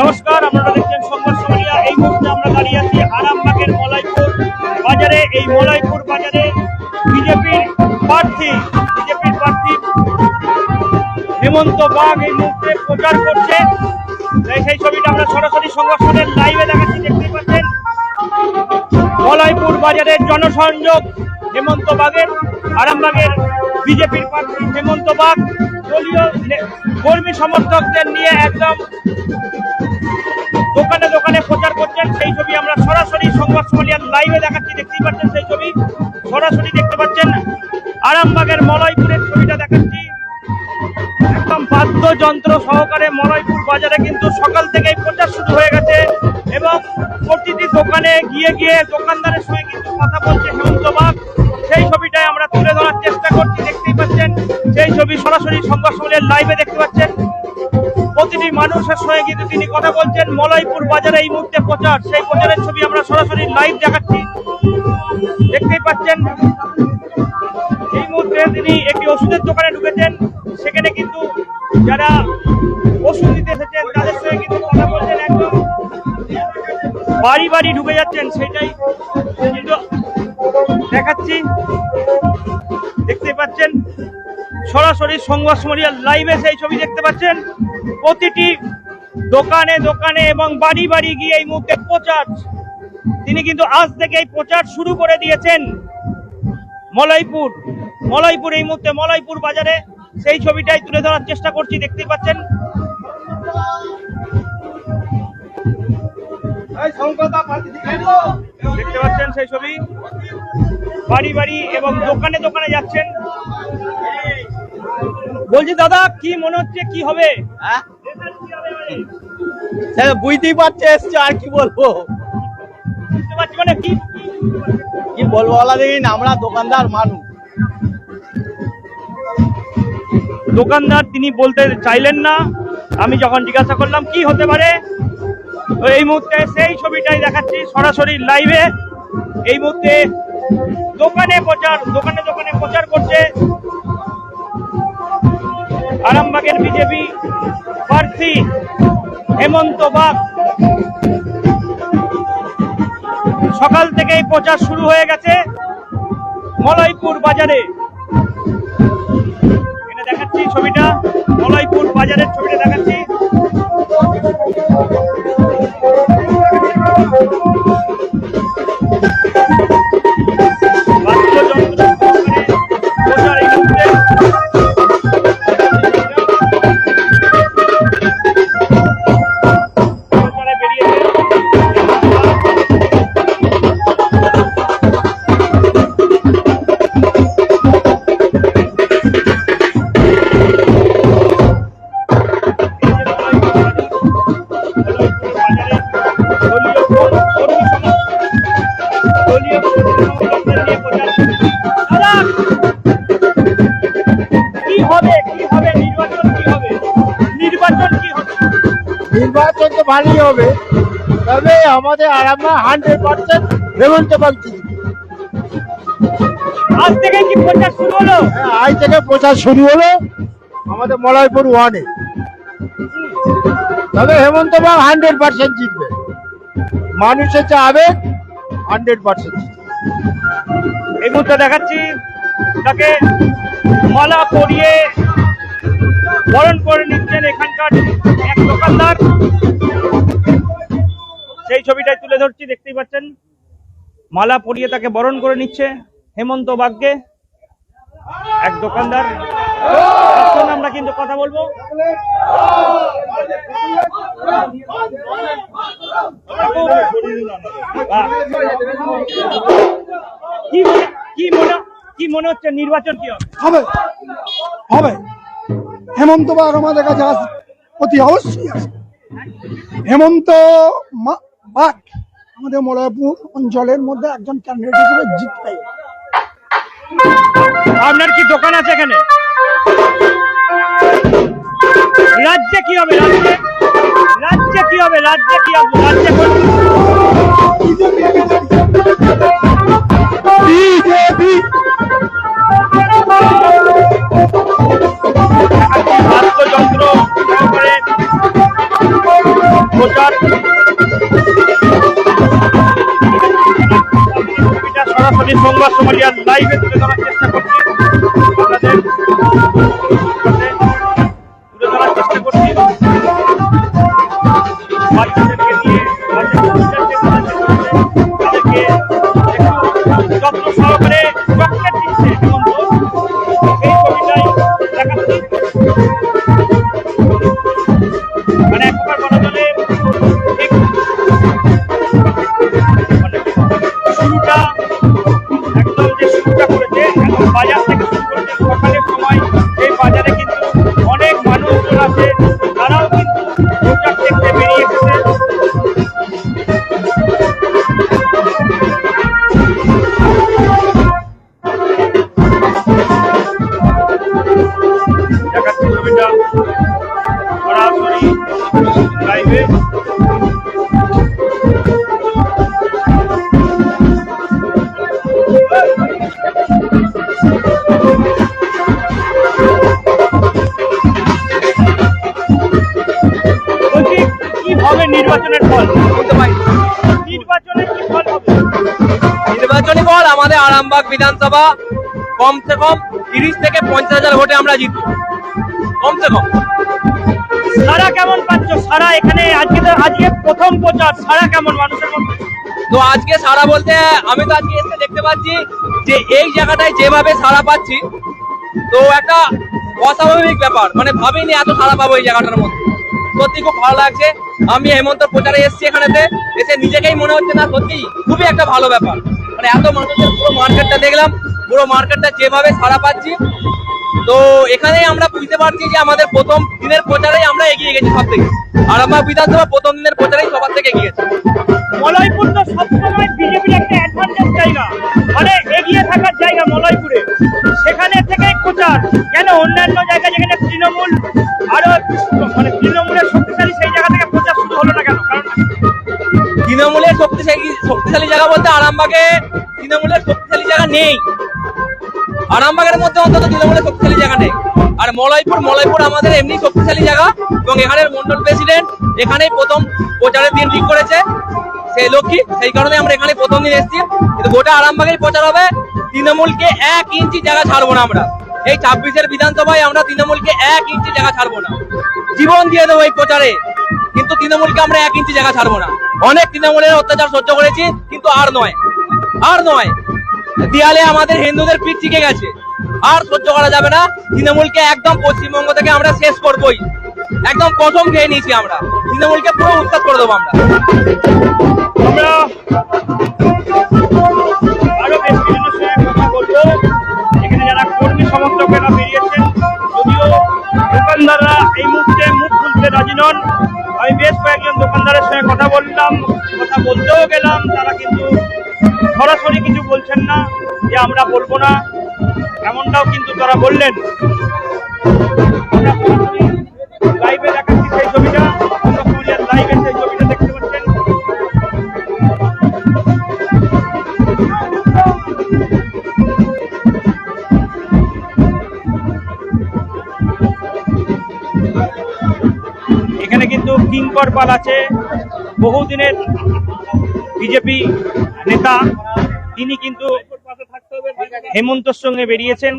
নমস্কার, আপনারা দেখছেন সংবাদ সোমালিয়া। এই মুহূর্তে আমরা দাঁড়িয়ে আছি আরামবাগের মলয়পুর বাজারে। এই মলয়পুর বাজারে বিজেপির প্রার্থী হেমন্ত বাগ এই মুহূর্তে প্রচার করছে। সেই ছবিটা আমরা সরাসরি সংবাদ সোমালিয়ার লাইভে দেখাচ্ছি, দেখতে পাচ্ছেন। মলয়পুর বাজারের জনসংযোগ হেমন্ত বাগের, আরামবাগের বিজেপির প্রার্থী হেমন্ত বাগ দলীয় কর্মী সমর্থকদের নিয়ে একদম দোকানে দোকানে প্রচার করছেন। সেই ছবি আমরা সরাসরি সংবাদ সোমালিয়ার লাইভে দেখাচ্ছি, দেখতেই পাচ্ছেন। সেই ছবি সরাসরি দেখতে পাচ্ছেন। আরামবাগের মলয়পুরের ছবিটা দেখাচ্ছি, একদম বাদ্যযন্ত্র সহকারে মলয়পুর বাজারে কিন্তু সকাল থেকেই প্রচার শুরু হয়ে গেছে এবং প্রতিটি দোকানে গিয়ে গিয়ে দোকানদারের সঙ্গে কিন্তু কথা বলছে হেমন্ত বাগ। সেই ছবিটাই আমরা তুলে ধরার চেষ্টা করছি, দেখতেই পাচ্ছেন। সেই ছবি সরাসরি সংবাদ সোমালিয়ার লাইভে দেখতে পাচ্ছেন। প্রতিটি মানুষের সঙ্গে কিন্তু তিনি কথা বলছেন। মলয়পুর বাজারে এই মুহূর্তে প্রচার, সেই প্রচারের ছবি আমরা সরাসরি লাইভ দেখাচ্ছি, দেখতেই পাচ্ছেন। এই মুহূর্তে তিনি একটি ওষুধের দোকানে ঢুকেছেন, সেখানে কিন্তু যারা ওষুধ দিতে এসেছেন তাদের সঙ্গে কিন্তু কথা বলছেন। একদম বাড়ি বাড়ি ঢুকে যাচ্ছেন, সেটাই কিন্তু দেখাচ্ছি, দেখতে পাচ্ছেন। সরাসরি সংবাদ সোমালিয়ার লাইভে সেই ছবি দেখতে পাচ্ছেন। প্রতিটি দোকানে দোকানে এবং বাড়ি বাড়ি গিয়ে এই মুহূর্তে প্রচার, তিনি কিন্তু আজ থেকে এই প্রচার শুরু করে দিয়েছেন। মলয়পুর এই মুহূর্তে মলয়পুর বাজারে সেই ছবিটাই তুলে ধরার চেষ্টা করছি, দেখতেই পাচ্ছেন। দেখতে পাচ্ছেন সেই ছবি, বাড়ি বাড়ি এবং দোকানে দোকানে যাচ্ছেন। বলছি দাদা, কি মনে হচ্ছে, কি হবে? বুঝতেই পারছে এসছে, আর কি বলবো, বুঝতে পারছি মানে কি বলবো বলা দেখিন। আমরা দোকানদার মানুষ, দোকানদার তিনি বলতে চাইলেন না। আমি যখন জিজ্ঞাসা করলাম কি হতে পারে, তো এই মুহূর্তে সেই ছবিটাই দেখাচ্ছি সরাসরি লাইভে। এই মুহূর্তে দোকানে দোকানে প্রচার করছে আরামবাগের বিজেপি প্রার্থী হেমন্ত বাগ। সকাল থেকেই প্রচার শুরু হয়ে গেছে মলয়পুর বাজারে। এখানে দেখাচ্ছি ছবিটা, মলয়পুর বাজারের ছবিটা দেখাচ্ছি। নির্বাচন তো ভালোই হবে, তবে আমাদের আরামবাগ 100% হেমন্ত বাগ জিতবে। আজ থেকে কি প্রচার শুরু হলো? আজ থেকে প্রচার শুরু হলো আমাদের মলয়পুর 1-এ, তবে হেমন্ত বাগ 100% জিতবে। মানুষের যে আবেগ 100% জিতবে। এই মুহূর্তে দেখাচ্ছি তাকে মালা পরিয়ে বরণ করে নিচ্ছেন এখানকার এক দোকানদার। সেই ছবিটাই তুলে ধরছি, দেখতেই পাচ্ছেন। মালা পরিয়ে তাকে বরণ করে নিচ্ছে হেমন্ত বাগকে এক দোকানদার। আমরা কিন্তু কথা বলবো। কি মনে হচ্ছে, নির্বাচন কি হবে? হবে, হেমন্ত বাগ আমাদের কাছে অতি অবশ্যই আছে। হেমন্ত বাগ আমাদের মলয়পুর অঞ্চলের মধ্যে একজন ক্যান্ডিডেট হিসেবে জিতবে। আপনার কি দোকান আছে এখানে? রাজ্যে কি হবে? রাজ্যে কি হবে? রাজ্যে বিজেপি বাদ্যযন্ত্র প্রচার সরাসরি সংবাদ সোমালিয়ার লাইভে তুলে ধরার চেষ্টা করছি আপনাদের তুলে ধরার চেষ্টা করছি বাচ্চাদেরকে নিয়ে তাদেরকে একটু যত্ন সহকারে চকলেট দিচ্ছে হেমন্ত সেই ছবিটাই দেখাচ্ছি মানে একবার বলা চলে ঠিক শুরুটা একদম যে শুরুটা করেছে এখন বাজার থেকে শুরু করেছে সকালের সময় এই বাজারে কিন্তু অনেক মানুষজন আছে তারাও কিন্তু প্রচার দেখতে বেরিয়ে এসেছে দেখাচ্ছি ছবিটা সরাসরি লাইভে বলছি কি হবে নির্বাচনের ফল নির্বাচনের কি ফল হবে নির্বাচনী ফল আমাদের আরামবাগ বিধানসভা কমসে কম 30 থেকে 50,000 ভোটে আমরা জিতব কমসে কম। সারা কেমন পাচ্ছ সারা এখানে আজকে প্রথম প্রচার সারা কেমন মানুষের মধ্যে তো আজকে সারা বলতে আমি তো আজকে এসে দেখতে পাচ্ছি যে এই জায়গাটায় যেভাবে সারা পাচ্ছি তো একটা অস্বাভাবিক ব্যাপার, মানে ভাবিনি এত সারা পাবো এই জায়গাটার মধ্যে। সত্যি খুব ভালো লাগছে। আমি হেমন্ত প্রচারে এসেছি এখানেতে, এসে নিজেকেই মনে হচ্ছে না সত্যি খুবই একটা ভালো ব্যাপার। মানে এত মানুষের পুরো মার্কেটটা দেখলাম, পুরো মার্কেটটা যেভাবে সারা পাচ্ছি, তো এখানেই আমরা বুঝতে পারছি যে আমাদের প্রথম দিনের প্রচারেই আমরা এগিয়ে গেছি সব থেকে। আরামবাগ বিধানসভা প্রথম দিনের প্রচারেই সবার থেকে এগিয়ে গেছে। মলয়পুর তো সবসময় বিজেপির একটা অ্যাডভান্টেজ জায়গা, মানে এগিয়ে থাকার জায়গা মলয়পুরে, সেখানে থেকেই প্রচার। কেন অন্যান্য জায়গায় যেখানে তৃণমূল আরো মানে তৃণমূলের শক্তিশালী সেই জায়গা থেকে প্রচার শুরু হলো না কেন? কারণ তৃণমূলের শক্তিশালী জায়গা বলতে আরামবাগে তৃণমূলের শক্তিশালী জায়গা নেই। আরামবাগের মধ্যে অন্তত তৃণমূলের শক্তিশালী জায়গা নেই। আর মলয়পুর আমাদের এমনি শক্তিশালী জায়গা, এবং এখানের মন্ডল প্রেসিডেন্ট এখানেই প্রথম প্রচারের দিন ঠিক করেছে সে লক্ষ্মী, সেই কারণে আমরা এখানে প্রথম দিন এসেছি। কিন্তু গোটা আরামবাগের প্রচার হবে, তৃণমূলকে 1 ইঞ্চি জায়গা ছাড়বো না আমরা। এই 26-এর বিধানসভায় আমরা তৃণমূলকে 1 ইঞ্চি জায়গা ছাড়বো না, জীবন দিয়ে দেবো এই প্রচারে। কিন্তু তৃণমূলকে আমরা 1 ইঞ্চি জায়গা ছাড়বো না। অনেক তৃণমূলের অত্যাচার সহ্য করেছি, কিন্তু আর নয়। দেয়ালে আমাদের হিন্দুদের পিঠ চিকে গেছে, আর সহ্য করা যাবে না। তৃণমূলকে একদম পশ্চিমবঙ্গ থেকে আমরা শেষ করবোই, একদম কসম খেয়ে নিয়েছি আমরা। তৃণমূলকে পুরো উৎখাত করে দেবো আমরা। আরো বেশ বিভিন্ন সময় কথা বলবো। এখানে যারা কর্মী সমর্থকেরা বেরিয়েছেন, যদিও দোকানদাররা এই মুহূর্তে মুখ খুলতে রাজি নন। আমি বেশ কয়েকজন দোকানদারের সঙ্গে কথা বলতেও গেলাম, তারা কিন্তু সরাসরি কিছু বলছেন না যে আমরা বলবো না, এমনটাও কিন্তু তারা বললেন। লাইভে দেখাচ্ছি সেই ছবিটা, লাইভে সেই ছবিটা দেখতে পাচ্ছেন। এখানে কিন্তু কিঙ্কর পাল আছে, বহুদিনের বিজেপি নেতা, তিনি কিন্তু হেমন্তর সঙ্গে বেরিয়েছেন।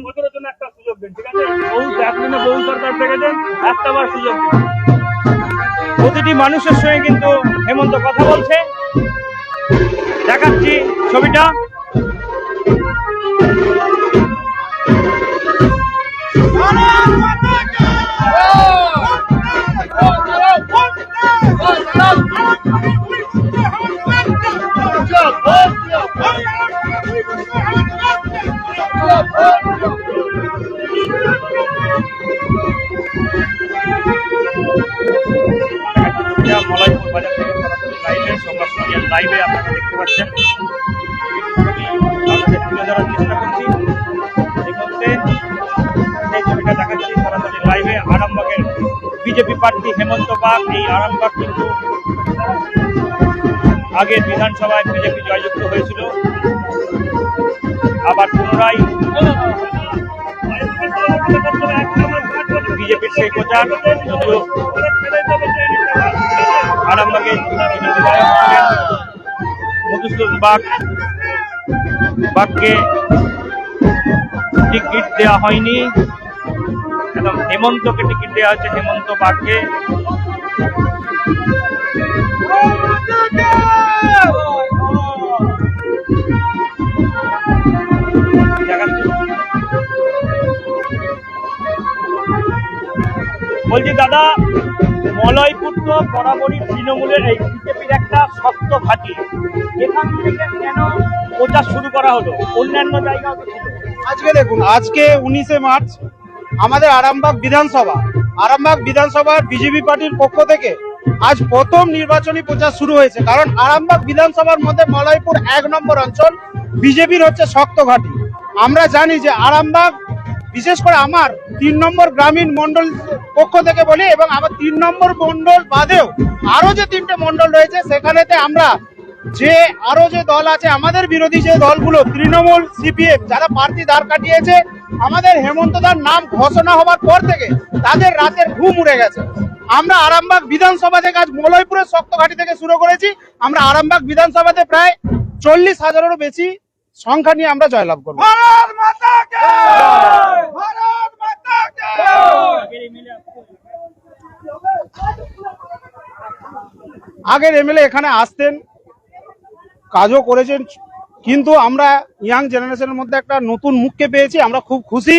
প্রতিটি মানুষের সঙ্গে কিন্তু হেমন্ত কথা বলছে। দেখাচ্ছি ছবিটা। মলয়পুর বাজার থেকে লাইভে সংবাদ লাইভে আপনারা দেখতে পাচ্ছেন, তুলে ধরার চেষ্টা করছি। এই মুহূর্তে সেই ছবিটা দেখাচ্ছি সরাসরি লাইভে। আরামবাগের বিজেপি প্রার্থী হেমন্ত বাগ, এই আরামবাগ কিন্তু আগের বিধানসভায় বিজেপি জয়যুক্ত হয়েছিল, আবার পুনরায় বিজেপির সেই প্রচার। আরামবাগে মধুসূদন বাগকে টিকিট দেওয়া হয়নি, একদম হেমন্তকে টিকিট দেওয়া হচ্ছে, হেমন্ত বাগকে। বলছি দাদা, মলয়পুর তো বরাবরই তৃণমূলের এই বিজেপির একটা শক্ত ঘাঁটি, এখান থেকে কেন প্রচার শুরু করা হলো? অন্যান্য জায়গাও তো ছিল। আজকে দেখুন, আজকে 19শে মার্চ আমাদের আরামবাগ বিধানসভার বিজেপি পার্টির পক্ষ থেকে আজ প্রথম নির্বাচনী প্রচার শুরু হয়েছে। কারণ আরামবাগ বিধানসভার মধ্যে মলয়পুর 1 নম্বর অঞ্চল বিজেপির হচ্ছে শক্ত ঘাঁটি। আমরা জানি যে আরামবাগ, বিশেষ করে আমার 3 নম্বর গ্রামীণ মন্ডল পক্ষ থেকে বলি, এবং আমার 3 নম্বর মন্ডল বাদেও আরো যে 3টে মন্ডল রয়েছে, সেখানেতে আমরা যে আরো যে দল আছে, আমাদের বিরোধী যে দলগুলো তৃণমূল, সিপিএম, যারা প্রার্থী দাঁড় কাটিয়েছে, আমাদের হেমন্তদার নাম ঘোষণা হওয়ার পর থেকে তাদের রাতের ঘুম উড়ে গেছে। আমরা আরামবাগ বিধানসভা থেকে আজ মলয়পুরের শক্তঘাটি থেকে শুরু করেছি। আমরা আরামবাগ বিধানসভাতে প্রায় 40,000-এরও বেশি সংখ্যা নিয়ে আমরা জয়লাভ করবো। আগের এমএলএ এখানে আসতেন, কাজও করেছেন, কিন্তু আমরা ইয়াং জেনারেশনের মধ্যে একটা নতুন মুখকে পেয়েছি, আমরা খুব খুশি।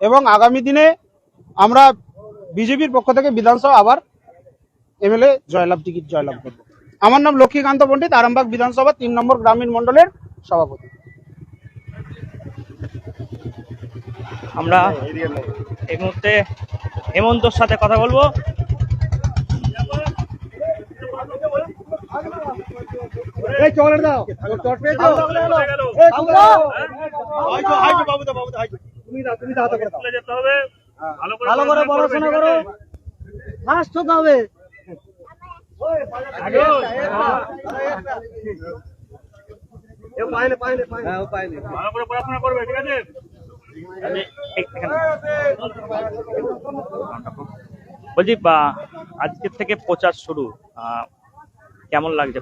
এবং আগামী দিনে আমরা বিজেপির পক্ষ থেকে বিধানসভা আবার এমএলএ টিকিট জয়লাভ করব। আমার নাম লক্ষ্মীকান্ত পণ্ডিত, আরামবাগ বিধানসভা 3 নম্বর গ্রামীণ মন্ডলের সভাপতি। আমরা এই মুহূর্তে হেমন্তর সাথে কথা বলবো। ভালো করে পড়াশোনা করো, ফার্স্ট হতে হবে। ভালো করে পড়াশোনা করবে, ঠিক আছে? বলছি আজকের থেকে প্রচার শুরু, কেমন লাগছে?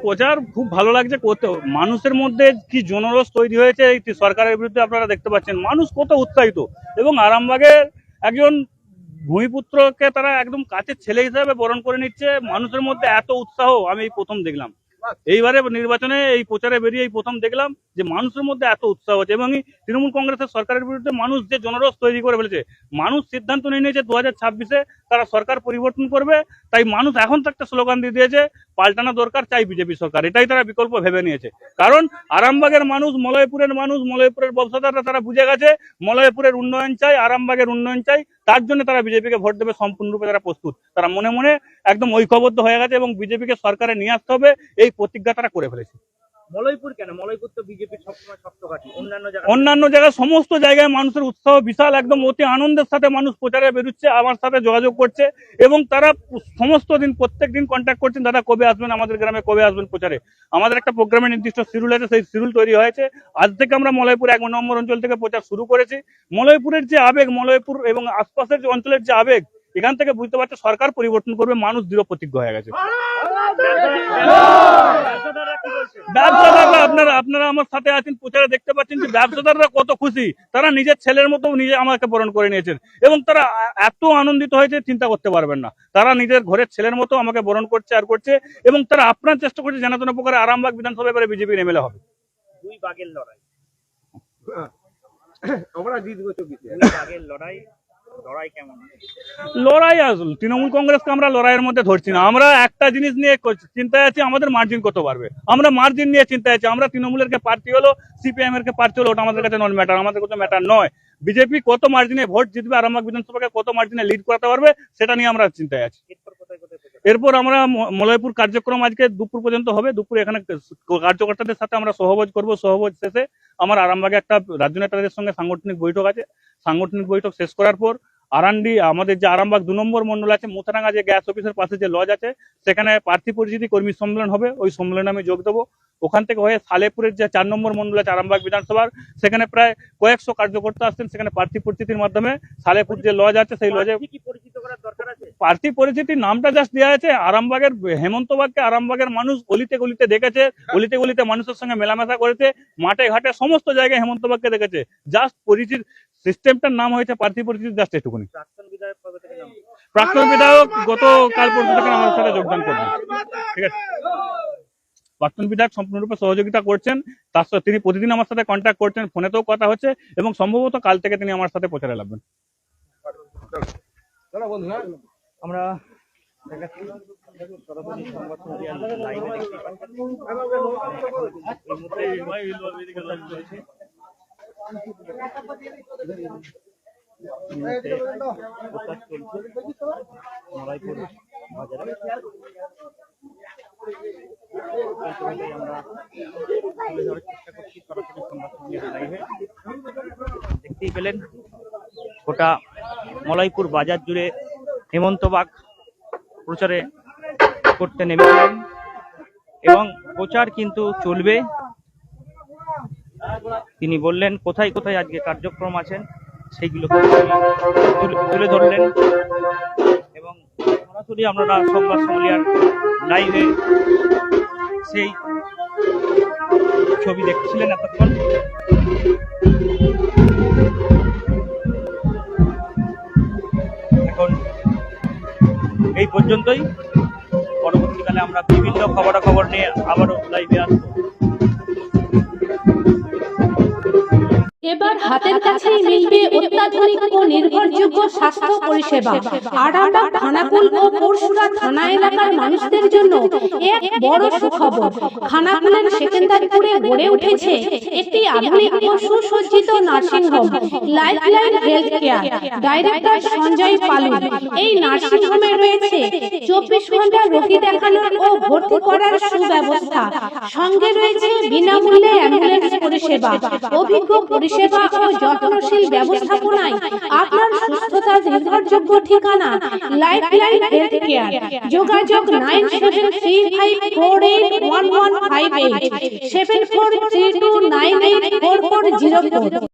প্রচার খুব ভালো লাগছে করতে। মানুষের মধ্যে কি জনরোষ তৈরি হয়েছে এই সরকারের বিরুদ্ধে, আপনারা দেখতে পাচ্ছেন মানুষ কত উৎসাহিত। এবং আরামবাগের একজন ভূমিপুত্রকে তারা একদম কাছের ছেলে হিসাবে বরণ করে নিচ্ছে। মানুষের মধ্যে এত উৎসাহ আমি এই প্রথম দেখলাম, এইবারে নির্বাচনে এই প্রচারে বেরিয়ে এই প্রথম দেখলাম যে মানুষের মধ্যে এত উৎসাহ আছে। এবং তৃণমূল কংগ্রেসের সরকারের বিরুদ্ধে মানুষ যে জনরোষ তৈরি করে ফেলেছে, মানুষ সিদ্ধান্ত নিয়ে নিয়েছে 2026-এ তারা সরকার পরিবর্তন করবে। তাই মানুষ এখন তো একটা স্লোগান দিয়ে দিয়েছে, পাল্টানো দরকার, চাই বিজেপি সরকার। এটাই তারা বিকল্প ভেবে নিয়েছে। কারণ আরামবাগের মানুষ, মলয়পুরের মানুষ, মলয়পুরের ব্যবসাদাররা তারা বুঝে গেছে মলয়পুরের উন্নয়ন চাই, আরামবাগের উন্নয়ন চাই। তার জন্য তারা বিজেপিকে ভোট দেবে, সম্পূর্ণরূপে তারা প্রস্তুত। তারা মনে মনে একদম ঐক্যবদ্ধ হয়ে গেছে এবং বিজেপিকে সরকারে নিয়ে আসতে হবে, এই প্রতিজ্ঞা তারা করে ফেলেছে। মলয়পুর কেন? মলয়পুর তো বিজেপির সবসময় শক্ত ঘাঁটি। অন্যান্য জায়গায় সমস্ত জায়গায় মানুষের উৎসাহ বিশাল, একদম অতি আনন্দের সাথে মানুষ প্রচারে বেরোচ্ছে, আমার সাথে যোগাযোগ করছে এবং তারা সমস্ত দিন প্রত্যেক দিন কন্ট্যাক্ট করছেন, দাদা কবে আসবেন আমাদের গ্রামে, কবে আসবেন প্রচারে। আমাদের একটা প্রোগ্রামের নির্দিষ্ট শিডিউল আছে, সেই শিডিউল তৈরি হয়েছে। আজ থেকে আমরা মলয়পুর 1 নম্বর অঞ্চল থেকে প্রচার শুরু করেছি। মলয়পুরের যে আবেগ, মলয়পুর এবং আশপাশের যে অঞ্চলের যে আবেগ, এখান থেকে বুঝতে পারছে সরকার পরিবর্তন করবে, মানুষ দৃঢ় প্রতিজ্ঞ হয়ে গেছে। ব্যবসাদাররা, আপনারা আমার সাথে আছেন, প্রচারে দেখতে পাচ্ছেন যে ব্যবসাদাররা কত খুশি। তারা নিজের ছেলের মতো নিজে আমাকে বরণ করে নিয়েছেন এবং তারা এত আনন্দিত হয়েছে চিন্তা করতে পারবেন না। তারা নিজের ঘরের ছেলের মতো আমাকে বরণ করছে আর করছে এবং তারা আপনার চেষ্টা করছে যেন তেন প্রকারে আরামবাগ বিধানসভা এবারে বিজেপির এমএলএ হবে। দুই বাগের লড়াই, আমরা জিতবো 24-এ। দুই বাগের লড়াই কেমন? লড়াই আসল তৃণমূল কংগ্রেসকে আমরা লড়াইয়ের মধ্যে ধরছি না। আমরা একটা জিনিস নিয়ে চিন্তায় আছি, আমাদের মার্জিন কত বাড়বে। আমরা মার্জিন নিয়ে চিন্তায় আছি। আমরা তৃণমূলের কে প্রার্থী হলো, সিপিএম এর কে প্রার্থী হলো, ওটা আমাদের কাছে নন ম্যাটার, আমাদের কাছে ম্যাটার নয়। বিজেপি কত মার্জিনে ভোট জিতবে, আরামবাগ বিধানসভাকে কত মার্জিনে লিড করাতে পারবে, সেটা নিয়ে আমরা চিন্তায় আছি। এরপর আমরা মলয়পুর কার্যক্রম আজকে দুপুর পর্যন্ত হবে। দুপুরে এখানে কার্যকর্তাদের সাথে আমরা সহভোজ করব। সহভোজ শেষে আমার আরামবাগে একটা রাজ্য নেতাদের সঙ্গে সাংগঠনিক বৈঠক আছে। সাংগঠনিক বৈঠক শেষ করার পর আরান্ডি, আমাদের যে আরামবাগ 2 নম্বর মন্ডল আছে, মুথারাঙ্গা যে গ্যাস অফিসের পাশে যে লজ আছে, সেখানে প্রার্থী পরিচিতি কর্মী সম্মেলন হবে। ওই সম্মেলনে আমি যোগ দেবো। ওখান থেকে হয়ে সালেপুরের যে 4 নম্বর মন্ডল আছে আরামবাগ বিধানসভার, সেখানে প্রায় কয়েকশো কার্যকর্তা আসছেন। সেখানে প্রার্থী পরিচিতির মাধ্যমে সালেপুর যে লজ আছে সেই লজে কি পরিচিত করার দরকার আছে? প্রার্থী পরিচিতির নামটা জাস্ট দেওয়া আছে। আরামবাগের হেমন্তবাগকে আরামবাগের মানুষ গলিতে গলিতে দেখেছে, গলিতে গলিতে মানুষের সঙ্গে মেলামেশা করেছে, মাঠে ঘাটে সমস্ত জায়গায় হেমন্তবাগকে দেখেছে। জাস্ট পরিচিত সিস্টেমটার নাম হয়েছে প্রার্থী পরিচিতি, জাস্ট এটুকুনি। প্রাক্তন বিধায়ক কবে থেকে নাম? প্রাক্তন বিধায়ক গতকাল পর্যন্ত থেকে আমার সাথে যোগদান করবেন। ঠিক আছে, প্রাক্তন বিধায়ক সম্পূর্ণরূপে সহযোগিতা করছেন। তার সাথে তিনি প্রতিদিন আমার সাথে কন্ট্যাক্ট করছেন, ফোনেতেও কথা হচ্ছে এবং সম্ভবত কাল থেকে তিনি আমার সাথে প্রচারে লাগবেন। আমরা দেখাচ্ছি সরাসরি সংবাদ সম্মেলন লাইভে দেখতে পাচ্ছেন। এই মুহূর্তে প্রচার চলছে মলাইপুর বাজারে। আমরা তুলে ধরার চেষ্টা করছি সরাসরি সংবাদ সম্মেলন লাইভে। দেখতেই পেলেন গোটা মলাইপুর বাজার জুড়ে হেমন্তবাগ প্রচারে করতে নেমেছিলেন এবং প্রচার কিন্তু চলবে। তিনি বললেন কোথায় কোথায় আজকে কার্যক্রম আছেন সেইগুলোকে তুলে ধরলেন এবং সরাসরি আমরা সংবাদ সম্মেলন লাইভে সেই ছবি দেখছিলেন এতক্ষণ। এখন এই পর্যন্তই, পরবর্তীকালে আমরা বিভিন্ন খবরাখবর নিয়ে আবারও লাইভে আসবো। এবার হাতের কাছেই মিলবে অত্যাধুনিক ও নির্ভরযোগ্য স্বাস্থ্য পরিষেবা। আরামবাগ, খানাকুল ও পরশুরা থানা এলাকার মানুষদের জন্য এক বড় সুখবর। খানাকুলের সেকেন্দারপুরে গড়ে উঠেছে একটি আধুনিক ও সুসজ্জিত nursing home, Lifeline Health Care. Director Sanjay Palu. এই নার্সিং হোমে রয়েছে 24 ঘন্টা রোগী দেখানোর ও ভর্তি করার সুব্যবস্থা। সঙ্গে রয়েছে বিনামূল্যে অ্যাম্বুলেন্স পরিষেবা। অভিজ্ঞ পরিষেবা ও যত্নশীল ব্যবস্থাপনায় আপনার সুস্থতার নির্ভরযোগ্য ঠিকানা লাইফলাইন হেলথ কেয়ার। যোগাযোগ 9735481158 7432984404।